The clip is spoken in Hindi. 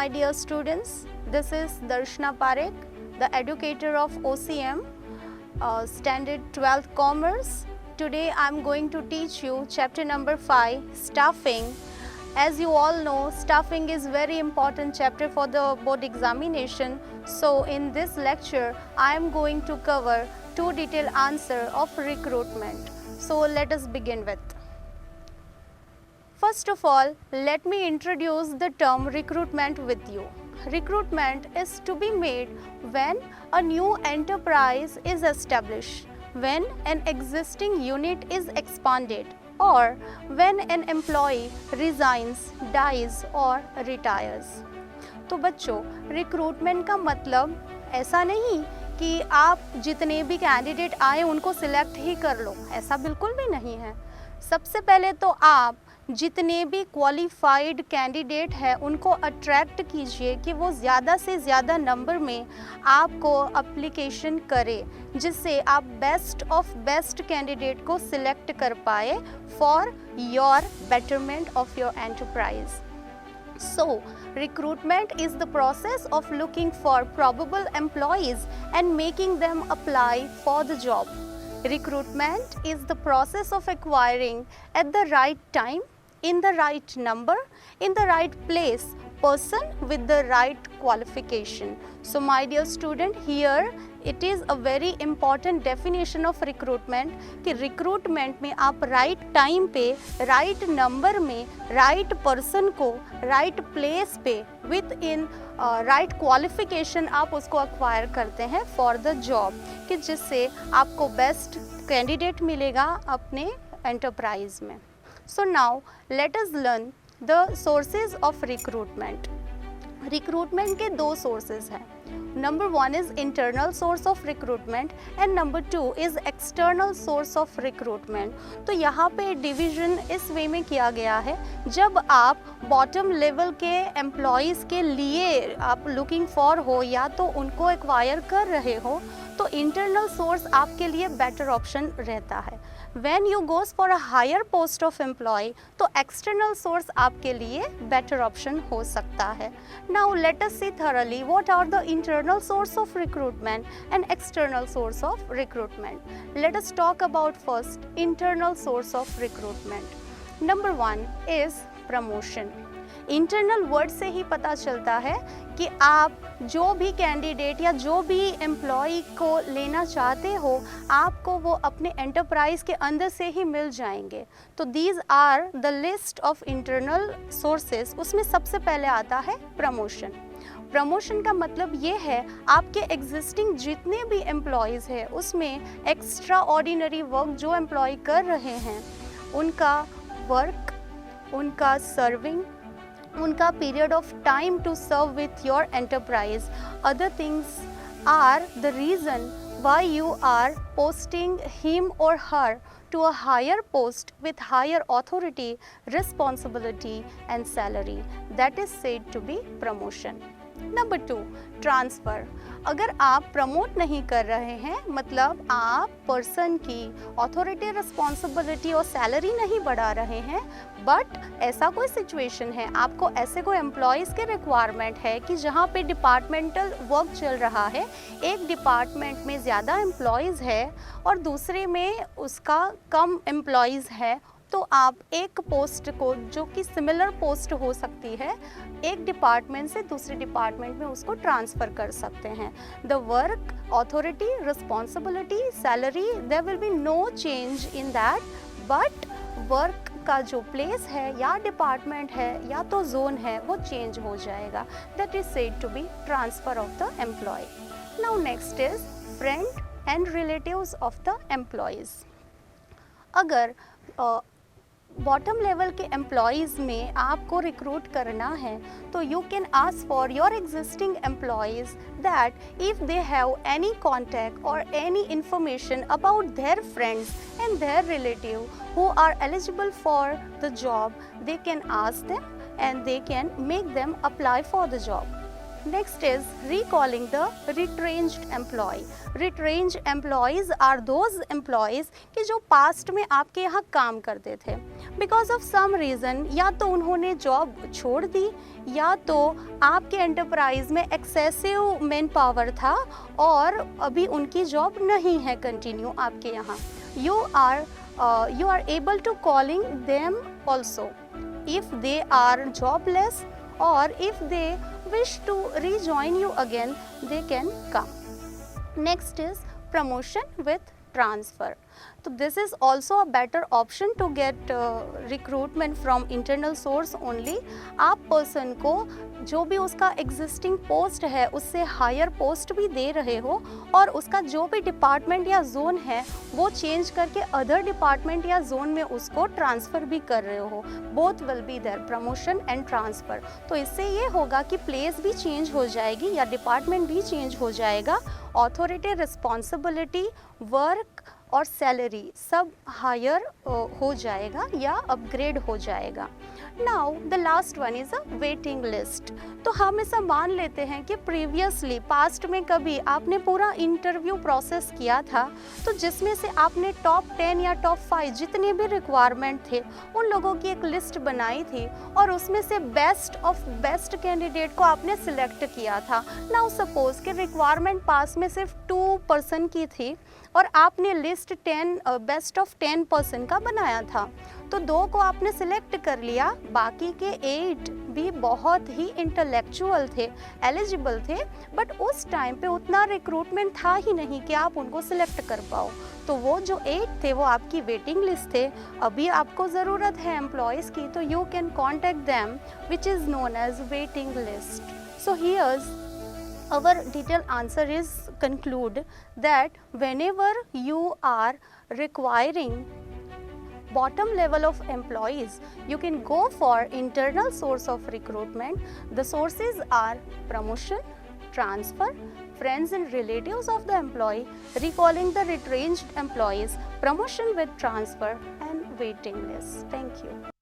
my dear students. This is Darshana Parekh, the educator of OCM, Standard 12th Commerce. Today I am going to teach you chapter number 5, Staffing. As you all know, staffing is very important chapter for the board examination. So in this lecture, I am going to cover two detailed answer of recruitment. So let us begin with. First of all, let me introduce the term recruitment with you. Recruitment is to be made when a new enterprise is established, when an existing unit is expanded, or when an employee resigns, dies or retires. तो बच्चों, रिक्रूटमेंट का मतलब ऐसा नहीं कि आप जितने भी कैंडिडेट आए उनको सिलेक्ट ही कर लो, ऐसा बिल्कुल भी नहीं है। सबसे पहले तो आप जितने भी क्वालिफाइड कैंडिडेट हैं उनको अट्रैक्ट कीजिए कि वो ज़्यादा से ज़्यादा नंबर में आपको एप्लीकेशन करें, जिससे आप बेस्ट ऑफ बेस्ट कैंडिडेट को सिलेक्ट कर पाए for your betterment of your enterprise. So, recruitment is the process of looking for probable employees and making them apply for the job. Recruitment is the process of acquiring at the right time, in the right number, in the right place, person with the right qualification. So my dear student, here it is a very important definition of recruitment कि recruitment में आप right time पे, right number में, right person को, right place पे, within right qualification आप उसको acquire करते हैं for the job कि जिससे आपको best candidate मिलेगा अपने enterprise में. So now let us learn the sources of recruitment. Recruitment के दो sources हैं. Number one is internal source of recruitment and number two is external source of recruitment. तो यहाँ पे division इस way में किया गया है, जब आप bottom level के employees के लिए आप looking for हो या तो उनको acquire कर रहे हो, तो internal source आपके लिए better option रहता है. When you goes for a higher post of employee, तो external source आपके लिए better option हो सकता है. Now let us see thoroughly what are the internal source of recruitment and external source of recruitment. Let us talk about first internal source of recruitment. Number one is promotion. Internal word से ही पता चलता है कि आप जो भी कैंडिडेट या जो भी एम्प्लॉय को लेना चाहते हो, आपको वो अपने एंटरप्राइज के अंदर से ही मिल जाएंगे. तो these are the list of internal sources. उसमें सबसे पहले आता है प्रमोशन. प्रमोशन का मतलब ये है आपके एग्जिस्टिंग जितने भी एम्प्लॉयज़ हैं उसमें एक्स्ट्रा ऑर्डिनरी वर्क जो एम्प्लॉय कर रहे हैं उनका वर्क, उनका सर्विंग, उनका period of time to serve with your enterprise, other things are the reason why you are posting him or her to a higher post with higher authority, responsibility and salary. That is said to be promotion. Number two, transfer. अगर आप प्रमोट नहीं कर रहे हैं, मतलब आप पर्सन की अथॉरिटी, रिस्पॉन्सिबिलिटी और सैलरी नहीं बढ़ा रहे हैं, बट ऐसा कोई सिचुएशन है, आपको ऐसे कोई एम्प्लॉयज़ के रिक्वायरमेंट है कि जहाँ पे डिपार्टमेंटल वर्क चल रहा है, एक डिपार्टमेंट में ज़्यादा एम्प्लॉयज़ है और दूसरे में उसका कम एम्प्लॉयज़ है, तो आप एक पोस्ट को, जो कि सिमिलर पोस्ट हो सकती है, एक डिपार्टमेंट से दूसरे डिपार्टमेंट में उसको ट्रांसफ़र कर सकते हैं. The work, authority, responsibility, salary, there will be no change in that, but work का जो प्लेस है या डिपार्टमेंट है या तो जोन है वो चेंज हो जाएगा. That is said to be transfer of the employee. Now next is friend and relatives of the employees. अगर बॉटम लेवल के एम्प्लॉयज़ में आपको रिक्रूट करना है तो you can ask for your existing employees that if they have any contact और any information about their friends and their relative who are eligible for the job, they can ask them and they can make them apply for the job. Next is recalling the retrenched employee. Retrenched employees are those employees कि जो past में आपके यहाँ काम करते थे, because of some reason या तो उन्होंने जॉब छोड़ दी या तो आपके एंटरप्राइज में एक्सेसिव मैन पावर था और अभी उनकी जॉब नहीं है कंटिन्यू आपके यहाँ. You are able to calling them also if they are jobless or if they wish to rejoin you again, they can come. Next is promotion with transfer. So this is also a better option to get recruitment from internal source only. आप पर्सन को जो भी उसका एग्जिस्टिंग पोस्ट है उससे हायर पोस्ट भी दे रहे हो और उसका जो भी डिपार्टमेंट या जोन है वो चेंज करके अदर डिपार्टमेंट या जोन में उसको ट्रांसफ़र भी कर रहे हो. Both will be there, promotion and transfer. तो इससे ये होगा कि प्लेस भी चेंज हो जाएगी या डिपार्टमेंट भी चेंज हो जाएगा. ऑथोरिटी, रिस्पॉन्सिबिलिटी, वर्क और सैलरी सब हायर हो जाएगा या अपग्रेड हो जाएगा. Now the last one is a waiting list. तो हम ऐसा मान लेते हैं कि प्रीवियसली पास्ट में कभी आपने पूरा इंटरव्यू प्रोसेस किया था तो जिसमें से आपने टॉप 10 या टॉप 5 जितने भी रिक्वायरमेंट थे उन लोगों की एक लिस्ट बनाई थी और उसमें से बेस्ट ऑफ बेस्ट कैंडिडेट को आपने सिलेक्ट किया था. नाउ सपोज कि रिक्वायरमेंट पास में सिर्फ 2% की थी और आपने लिस्ट 10 बेस्ट ऑफ 10% का बनाया था. तो 2 को आपने सिलेक्ट कर लिया, बाकी के 8 भी बहुत ही इंटेलेक्चुअल थे, एलिजिबल थे, बट उस टाइम पे उतना रिक्रूटमेंट था ही नहीं कि आप उनको सिलेक्ट कर पाओ. तो वो जो 8 थे वो आपकी वेटिंग लिस्ट थे. अभी आपको ज़रूरत है एम्प्लॉयज़ की तो you can contact them which is known as waiting list. So here's our detailed answer is conclude that whenever you are requiring bottom level of employees you can go for internal source of recruitment. The sources are promotion, transfer, friends and relatives of the employee, recalling the retrenched employees, promotion with transfer and waiting list. Thank you.